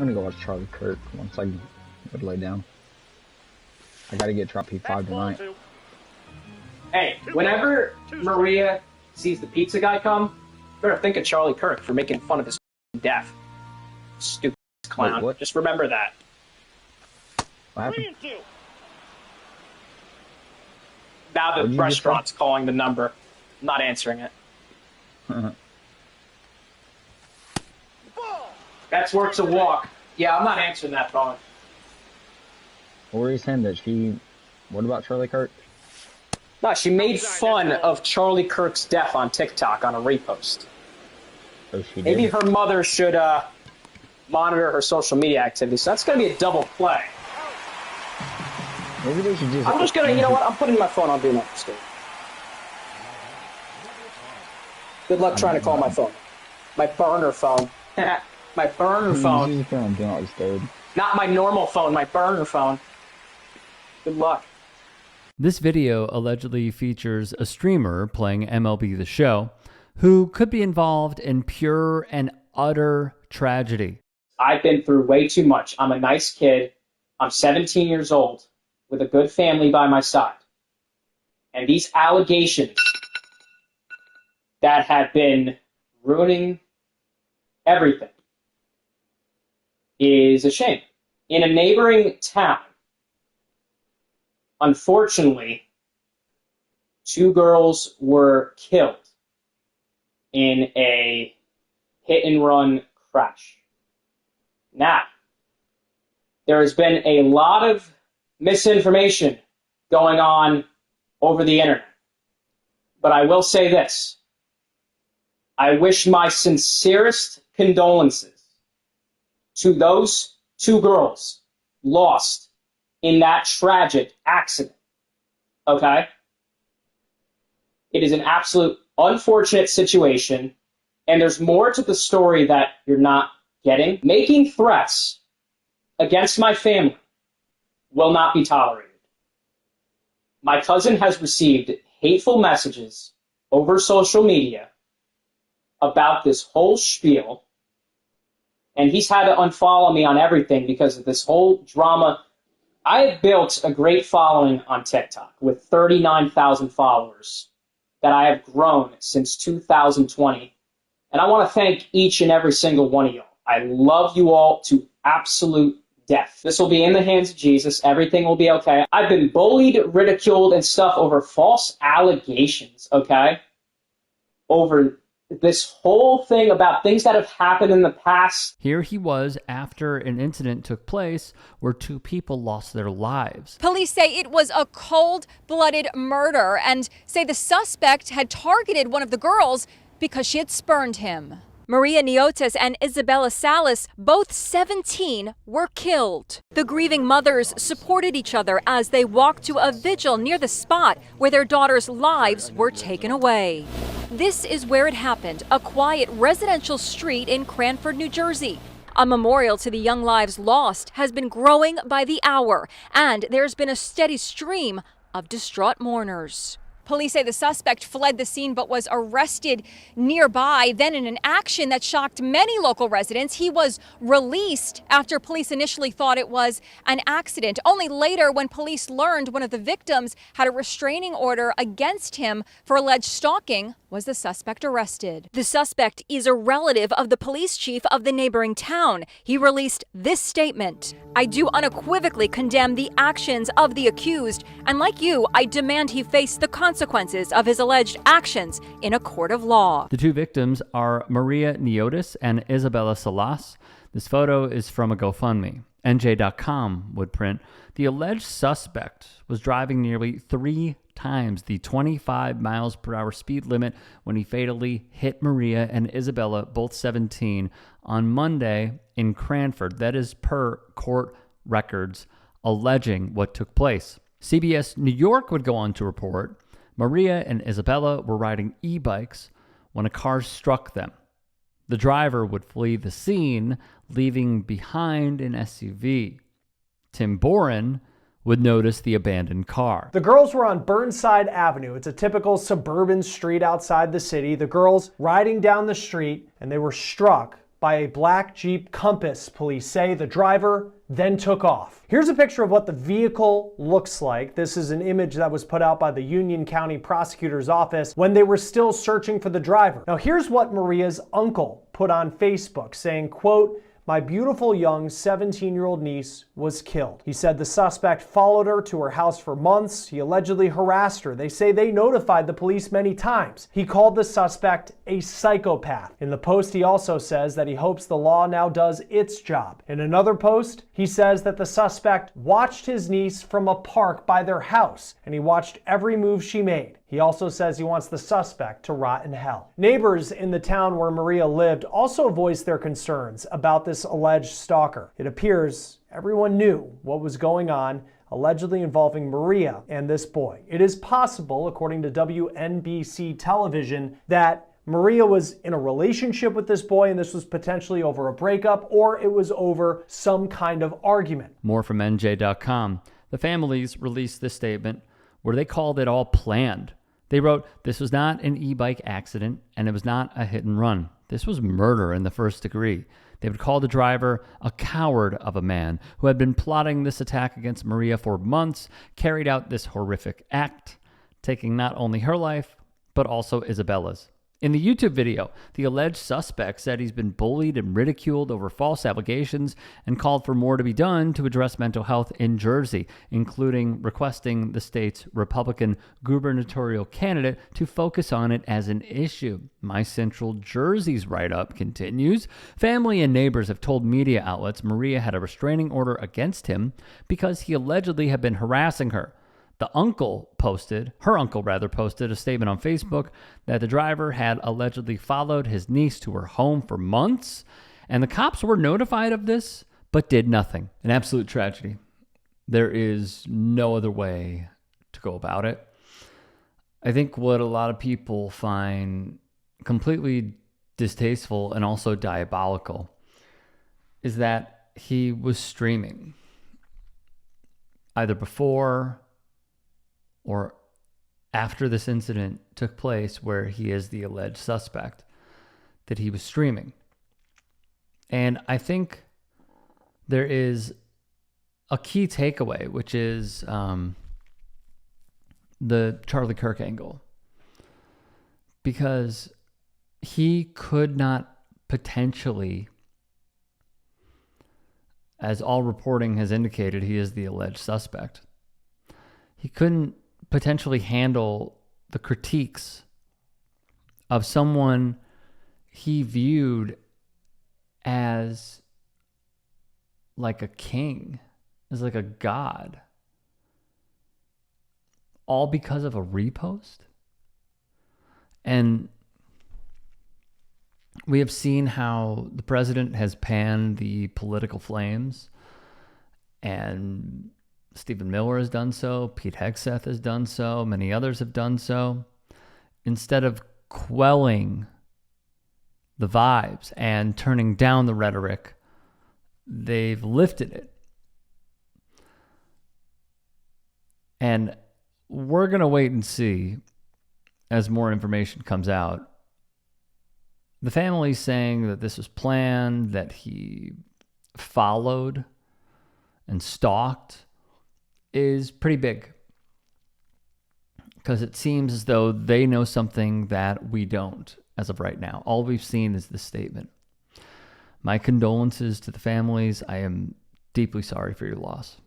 gonna go watch Charlie Kirk once I go to lay down. I gotta get Drop P5 tonight. Hey, whenever Maria sees the pizza guy come, better think of Charlie Kirk for making fun of his death. Stupid clown. Wait, what? Just remember that. What happened? Now the restaurant's calling the number. I'm not answering it. That's worth a walk. Yeah, I'm not answering that phone. What were you saying that she... What about Charlie Kirk? No, she made fun of Charlie Kirk's death on TikTok on a repost. Oh, she did? Maybe her mother should monitor her social media activity. So that's going to be a double play. Maybe they should just... I'm just going to, you know what? I'm putting my phone on Do Not Disturb. Good luck trying to call my phone. My burner phone. My burner phone. Use your phone, Do Not Disturb. Not my normal phone, my burner phone. Good luck. This video allegedly features a streamer playing MLB The Show who could be involved in pure and utter tragedy. I've been through way too much. I'm a nice kid. I'm 17 years old with a good family by my side. And these allegations that have been ruining everything is a shame. In a neighboring town, unfortunately, 2 girls were killed in a hit-and-run crash. Now, there has been a lot of misinformation going on over the internet. But I will say this. I wish my sincerest condolences to those 2 girls lost in that tragic accident. Okay? It is an absolute unfortunate situation, and there's more to the story that you're not getting. Making threats against my family will not be tolerated. My cousin has received hateful messages over social media about this whole spiel, and he's had to unfollow me on everything because of this whole drama. I have built a great following on TikTok with 39,000 followers that I have grown since 2020. And I want to thank each and every single one of y'all. I love you all to absolute death. This will be in the hands of Jesus. Everything will be okay. I've been bullied, ridiculed, and stuff over false allegations, okay? Over this whole thing about things that have happened in the past. Here he was after an incident took place where 2 people lost their lives. Police say it was a cold-blooded murder and say the suspect had targeted one of the girls because she had spurned him. Maria Niotes and Isabella Salas, both 17, were killed. The grieving mothers supported each other as they walked to a vigil near the spot where their daughters' lives were taken away. This is where it happened, a quiet residential street in Cranford, New Jersey. A memorial to the young lives lost has been growing by the hour, and there's been a steady stream of distraught mourners. Police say the suspect fled the scene but was arrested nearby. Then in an action that shocked many local residents, he was released after police initially thought it was an accident. Only later, when police learned one of the victims had a restraining order against him for alleged stalking, was the suspect arrested. The suspect is a relative of the police chief of the neighboring town. He released this statement: "I do unequivocally condemn the actions of the accused, and like you, I demand he face the consequences of his alleged actions in a court of law." The 2 victims are Maria Niotes and Isabella Salas. This photo is from a GoFundMe. NJ.com would print, "The alleged suspect was driving nearly 3 times the 25 miles per hour speed limit when he fatally hit Maria and Isabella, both 17, on Monday in Cranford." That is per court records alleging what took place. CBS New York would go on to report Maria and Isabella were riding e-bikes when a car struck them. The driver would flee the scene, leaving behind an SUV. Tim Boren would notice the abandoned car. The girls were on Burnside Avenue. It's a typical suburban street outside the city. The girls riding down the street, and they were struck by a black Jeep Compass. Police say the driver then took off. Here's a picture of what the vehicle looks like. This is an image that was put out by the Union County Prosecutor's Office when they were still searching for the driver. Now here's what Maria's uncle put on Facebook, saying, quote, "My beautiful young 17-year-old niece was killed." He said the suspect followed her to her house for months. He allegedly harassed her. They say they notified the police many times. He called the suspect a psychopath. In the post, he also says that he hopes the law now does its job. In another post, he says that the suspect watched his niece from a park by their house, and he watched every move she made. He also says he wants the suspect to rot in hell. Neighbors in the town where Maria lived also voiced their concerns about this alleged stalker. It appears everyone knew what was going on, allegedly involving Maria and this boy. It is possible, according to WNBC television, that Maria was in a relationship with this boy and this was potentially over a breakup, or it was over some kind of argument. More from NJ.com. The families released this statement where they called it all planned. They wrote, "This was not an e-bike accident and it was not a hit and run. This was murder in the first degree." They would call the driver a coward of a man who had been plotting this attack against Maria for months, carried out this horrific act, taking not only her life, but also Isabella's. In the YouTube video, the alleged suspect said he's been bullied and ridiculed over false allegations and called for more to be done to address mental health in Jersey, including requesting the state's Republican gubernatorial candidate to focus on it as an issue. My Central Jersey's write-up continues. Family and neighbors have told media outlets Maria had a restraining order against him because he allegedly had been harassing her. Her uncle posted a statement on Facebook that the driver had allegedly followed his niece to her home for months, and the cops were notified of this, but did nothing. An absolute tragedy. There is no other way to go about it. I think what a lot of people find completely distasteful and also diabolical is that he was streaming either before or after this incident took place where he is the alleged suspect, that he was streaming. And I think there is a key takeaway, which is the Charlie Kirk angle. Because he could not potentially, as all reporting has indicated, he is the alleged suspect. He couldn't potentially handle the critiques of someone he viewed as like a king, as like a god, all because of a repost. And we have seen how the president has panned the political flames, and Stephen Miller has done so, Pete Hegseth has done so, many others have done so. Instead of quelling the vibes and turning down the rhetoric, they've lifted it. And we're going to wait and see as more information comes out. The family's saying that this was planned, that he followed and stalked, is pretty big, because it seems as though they know something that we don't as of right now. All we've seen is this statement. My condolences to the families. I am deeply sorry for your loss.